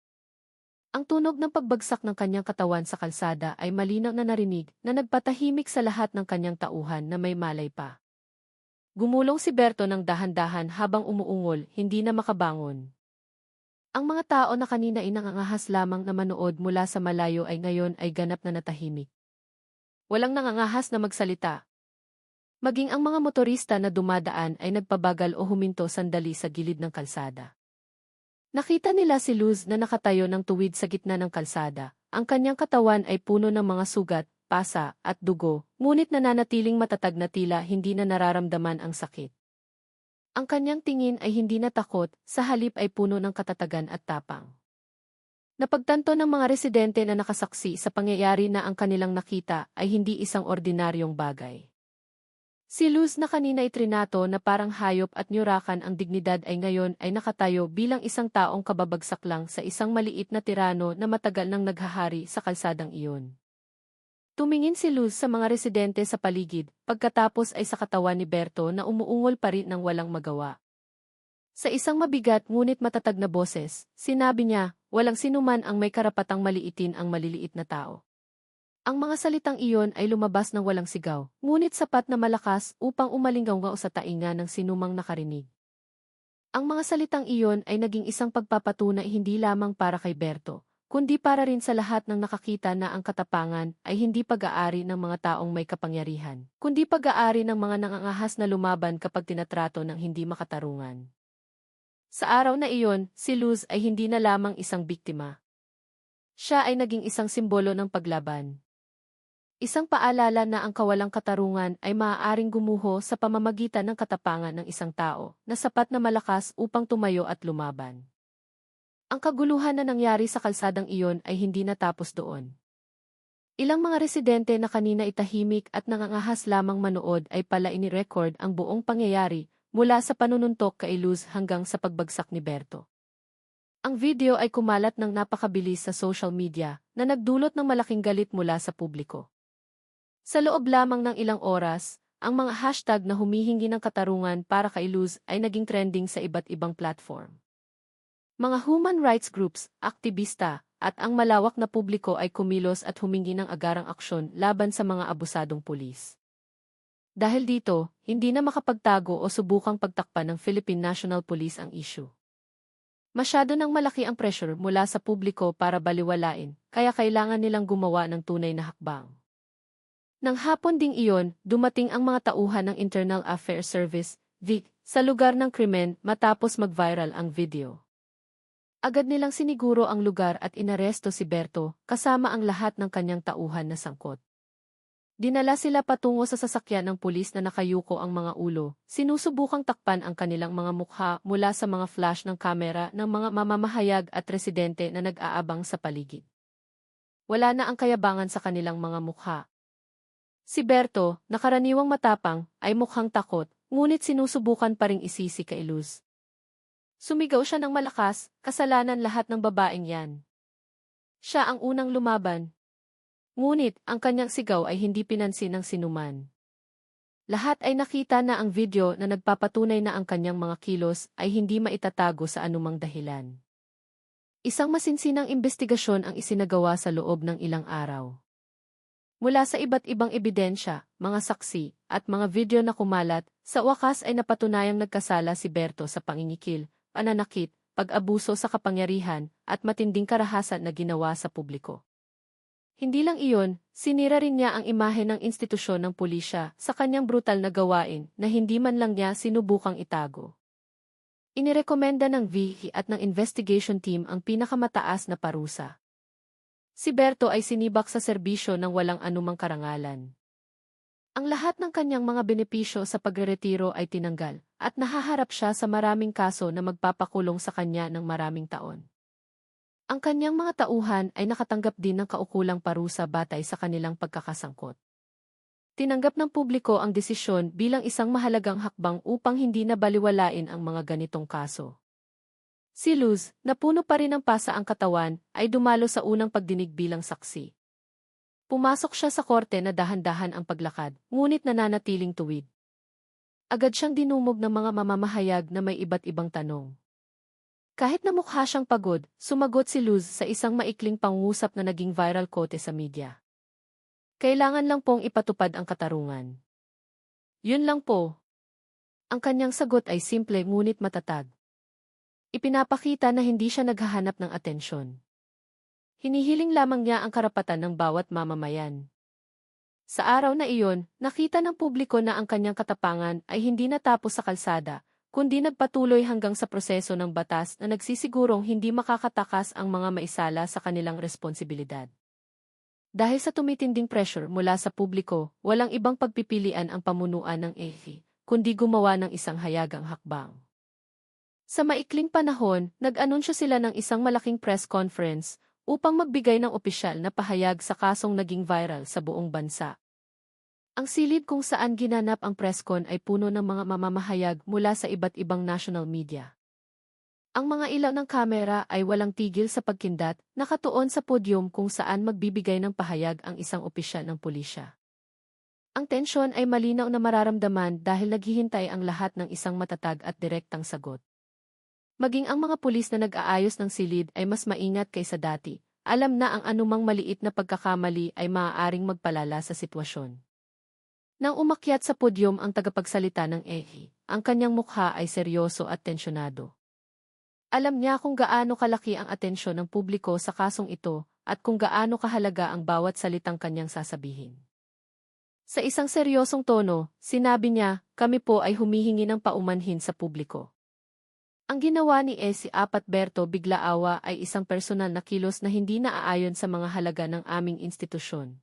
Ang tunog ng pagbagsak ng kanyang katawan sa kalsada ay malinaw na narinig na nagpatahimik sa lahat ng kanyang tauhan na may malay pa. Gumulong si Berto ng dahan-dahan habang umuungol, hindi na makabangon. Ang mga tao na kanina ay nangangahas lamang na manood mula sa malayo ay ngayon ay ganap na natahimik. Walang nangangahas na magsalita. Maging ang mga motorista na dumadaan ay nagpabagal o huminto sandali sa gilid ng kalsada. Nakita nila si Luz na nakatayo ng tuwid sa gitna ng kalsada. Ang kanyang katawan ay puno ng mga sugat, pasa, at dugo, ngunit nananatiling matatag na tila hindi na nararamdaman ang sakit. Ang kanyang tingin ay hindi na takot, sa halip ay puno ng katatagan at tapang. Napagtanto ng mga residente na nakasaksi sa pangyayari na ang kanilang nakita ay hindi isang ordinaryong bagay. Si Luz na kanina itrinato na parang hayop at nyurakan ang dignidad ay ngayon ay nakatayo bilang isang taong kababagsak lang sa isang maliit na tirano na matagal nang naghahari sa kalsadang iyon. Tumingin si Luz sa mga residente sa paligid, pagkatapos ay sa katawan ni Berto na umuungol pa rin ng walang magawa. Sa isang mabigat ngunit matatag na boses, sinabi niya, walang sinuman ang may karapatang maliitin ang maliliit na tao. Ang mga salitang iyon ay lumabas ng walang sigaw, ngunit sapat na malakas upang umalinggaw sa tainga ng sinumang nakarinig. Ang mga salitang iyon ay naging isang pagpapatunay hindi lamang para kay Berto, kundi para rin sa lahat ng nakakita na ang katapangan ay hindi pag-aari ng mga taong may kapangyarihan, kundi pag-aari ng mga nangangahas na lumaban kapag tinatrato ng hindi makatarungan. Sa araw na iyon, si Luz ay hindi na lamang isang biktima. Siya ay naging isang simbolo ng paglaban. Isang paalala na ang kawalang katarungan ay maaaring gumuho sa pamamagitan ng katapangan ng isang tao na sapat na malakas upang tumayo at lumaban. Ang kaguluhan na nangyari sa kalsadang iyon ay hindi natapos doon. Ilang mga residente na kanina itahimik at nangangahas lamang manood ay pala inirecord ang buong pangyayari mula sa panununtok kay Luz hanggang sa pagbagsak ni Berto. Ang video ay kumalat ng napakabilis sa social media na nagdulot ng malaking galit mula sa publiko. Sa loob lamang ng ilang oras, ang mga hashtag na humihingi ng katarungan para kay Luz ay naging trending sa iba't ibang platform. Mga human rights groups, aktivista, at ang malawak na publiko ay kumilos at humingi ng agarang aksyon laban sa mga abusadong pulis. Dahil dito, hindi na makapagtago o subukang pagtakpan ng Philippine National Police ang issue. Masyado nang malaki ang pressure mula sa publiko para baliwalain, kaya kailangan nilang gumawa ng tunay na hakbang. Nang hapon ding iyon, dumating ang mga tauhan ng Internal Affairs Service, VIC, sa lugar ng krimen matapos mag-viral ang video. Agad nilang siniguro ang lugar at inaresto si Berto, kasama ang lahat ng kanyang tauhan na sangkot. Dinala sila patungo sa sasakyan ng pulis na nakayuko ang mga ulo, sinusubukang takpan ang kanilang mga mukha mula sa mga flash ng kamera ng mga mamamahayag at residente na nag-aabang sa paligid. Wala na ang kayabangan sa kanilang mga mukha. Si Berto, na karaniwang matapang, ay mukhang takot, ngunit sinusubukan pa ring isisi kay Luz. Sumigaw siya ng malakas, kasalanan lahat ng babaeng yan. Siya ang unang lumaban. Ngunit, ang kanyang sigaw ay hindi pinansin ng sinuman. Lahat ay nakita na ang video na nagpapatunay na ang kanyang mga kilos ay hindi maitatago sa anumang dahilan. Isang masinsinang investigasyon ang isinagawa sa loob ng ilang araw. Mula sa iba't ibang ebidensya, mga saksi, at mga video na kumalat, sa wakas ay napatunayang nagkasala si Berto sa pangingikil, pananakit, pag-abuso sa kapangyarihan, at matinding karahasan na ginawa sa publiko. Hindi lang iyon, sinira rin niya ang imahe ng institusyon ng pulisya sa kanyang brutal na gawain na hindi man lang niya sinubukang itago. Inirekomenda ng VIC at ng investigation team ang pinakamataas na parusa. Si Berto ay sinibak sa serbisyo ng walang anumang karangalan. Ang lahat ng kanyang mga benepisyo sa pagreretiro ay tinanggal, at nahaharap siya sa maraming kaso na magpapakulong sa kanya ng maraming taon. Ang kanyang mga tauhan ay nakatanggap din ng kaukulang parusa batay sa kanilang pagkakasangkot. Tinanggap ng publiko ang desisyon bilang isang mahalagang hakbang upang hindi na baliwalain ang mga ganitong kaso. Si Luz, na puno pa rin ng pasa ang katawan, ay dumalo sa unang pagdinig bilang saksi. Pumasok siya sa korte na dahan-dahan ang paglakad, ngunit nananatiling tuwid. Agad siyang dinumog ng mga mamamahayag na may iba't ibang tanong. Kahit na mukha siyang pagod, sumagot si Luz sa isang maikling pangungusap na naging viral quote sa media. Kailangan lang pong ipatupad ang katarungan. Yun lang po. Ang kanyang sagot ay simple ngunit matatag. Ipinapakita na hindi siya naghahanap ng atensyon. Hinihiling lamang niya ang karapatan ng bawat mamamayan. Sa araw na iyon, nakita ng publiko na ang kanyang katapangan ay hindi natapos sa kalsada, kundi nagpatuloy hanggang sa proseso ng batas na nagsisigurong hindi makakatakas ang mga maisala sa kanilang responsibilidad. Dahil sa tumitinding pressure mula sa publiko, walang ibang pagpipilian ang pamunuan ng AFP, kundi gumawa ng isang hayagang hakbang. Sa maikling panahon, nag-anunsyo sila ng isang malaking press conference upang magbigay ng opisyal na pahayag sa kasong naging viral sa buong bansa. Ang silid kung saan ginanap ang presscon ay puno ng mga mamamahayag mula sa iba't ibang national media. Ang mga ilaw ng kamera ay walang tigil sa pagkindat, nakatuon sa podyum kung saan magbibigay ng pahayag ang isang opisyal ng pulisya. Ang tensyon ay malinaw na mararamdaman dahil naghihintay ang lahat ng isang matatag at direktang sagot. Maging ang mga pulis na nag-aayos ng silid ay mas maingat kaysa dati, alam na ang anumang maliit na pagkakamali ay maaaring magpalala sa sitwasyon. Nang umakyat sa podyum ang tagapagsalita ng AFP, ang kanyang mukha ay seryoso at tensyonado. Alam niya kung gaano kalaki ang atensyon ng publiko sa kasong ito at kung gaano kahalaga ang bawat salitang kanyang sasabihin. Sa isang seryosong tono, sinabi niya, "Kami po ay humihingi ng paumanhin sa publiko." Ang ginawa ni si Berto Biglaawa ay isang personal na kilos na hindi naaayon sa mga halaga ng aming institusyon.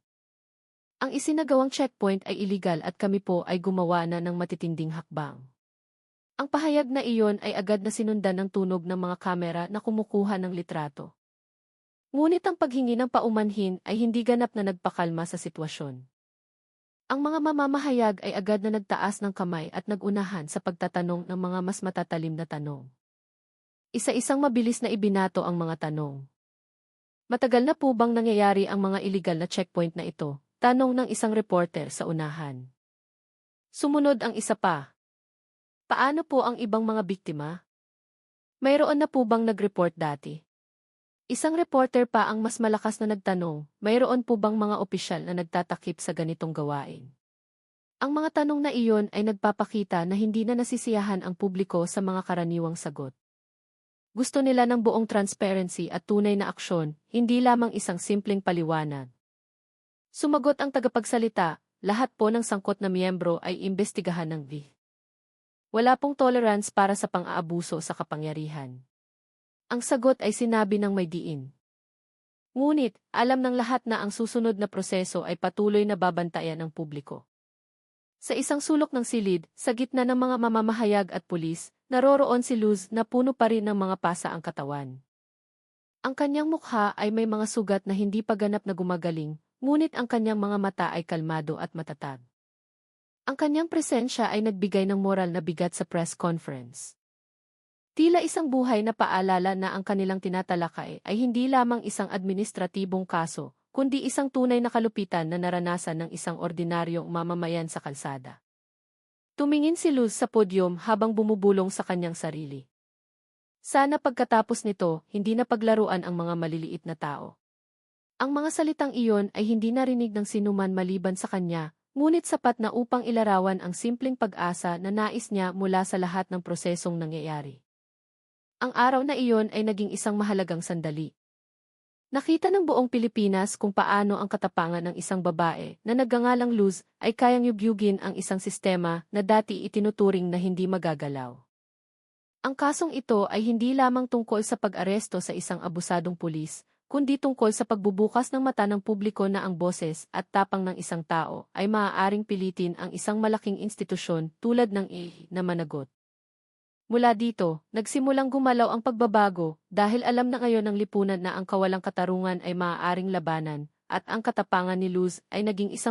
Ang isinagawang checkpoint ay iligal at kami po ay gumawa na ng matitinding hakbang. Ang pahayag na iyon ay agad na sinundan ng tunog ng mga kamera na kumukuha ng litrato. Ngunit ang paghingi ng paumanhin ay hindi ganap na nagpakalma sa sitwasyon. Ang mga mamamahayag ay agad na nagtaas ng kamay at nagunahan sa pagtatanong ng mga mas matatalim na tanong. Isa-isang mabilis na ibinato ang mga tanong. Matagal na po bang nangyayari ang mga iligal na checkpoint na ito? Tanong ng isang reporter sa unahan. Sumunod ang isa pa. Paano po ang ibang mga biktima? Mayroon na po bang nag-report dati? Isang reporter pa ang mas malakas na nagtanong, mayroon po bang mga opisyal na nagtatakip sa ganitong gawain? Ang mga tanong na iyon ay nagpapakita na hindi na nasisiyahan ang publiko sa mga karaniwang sagot. Gusto nila ng buong transparency at tunay na aksyon, hindi lamang isang simpleng paliwanag. Sumagot ang tagapagsalita, lahat po ng sangkot na miyembro ay imbestigahan ng V. Wala pong tolerance para sa pang-aabuso sa kapangyarihan. Ang sagot ay sinabi ng may diin. Ngunit, alam ng lahat na ang susunod na proseso ay patuloy na babantayan ng publiko. Sa isang sulok ng silid, sa gitna ng mga mamamahayag at pulis, naroroon si Luz na puno pa rin ng mga pasa ang katawan. Ang kanyang mukha ay may mga sugat na hindi pa ganap na gumagaling, ngunit ang kanyang mga mata ay kalmado at matatag. Ang kanyang presensya ay nagbigay ng moral na bigat sa press conference. Tila isang buhay na paalala na ang kanilang tinatalakay ay hindi lamang isang administratibong kaso, kundi isang tunay na kalupitan na naranasan ng isang ordinaryong mamamayan sa kalsada. Tumingin si Luz sa podyum habang bumubulong sa kanyang sarili. Sana pagkatapos nito, hindi na paglaruan ang mga maliliit na tao. Ang mga salitang iyon ay hindi narinig ng sinuman maliban sa kanya, ngunit sapat na upang ilarawan ang simpleng pag-asa na nais niya mula sa lahat ng prosesong nangyayari. Ang araw na iyon ay naging isang mahalagang sandali. Nakita ng buong Pilipinas kung paano ang katapangan ng isang babae na nagngangalang Luz ay kayang yugyugin ang isang sistema na dati itinuturing na hindi magagalaw. Ang kasong ito ay hindi lamang tungkol sa pag-aresto sa isang abusadong pulis, kundi tungkol sa pagbubukas ng mata ng publiko na ang boses at tapang ng isang tao ay maaaring pilitin ang isang malaking institusyon tulad ng na managot. Mula dito, nagsimulang gumalaw ang pagbabago dahil alam na ngayon ng lipunan na ang kawalang katarungan ay maaaring labanan at ang katapangan ni Luz ay naging isang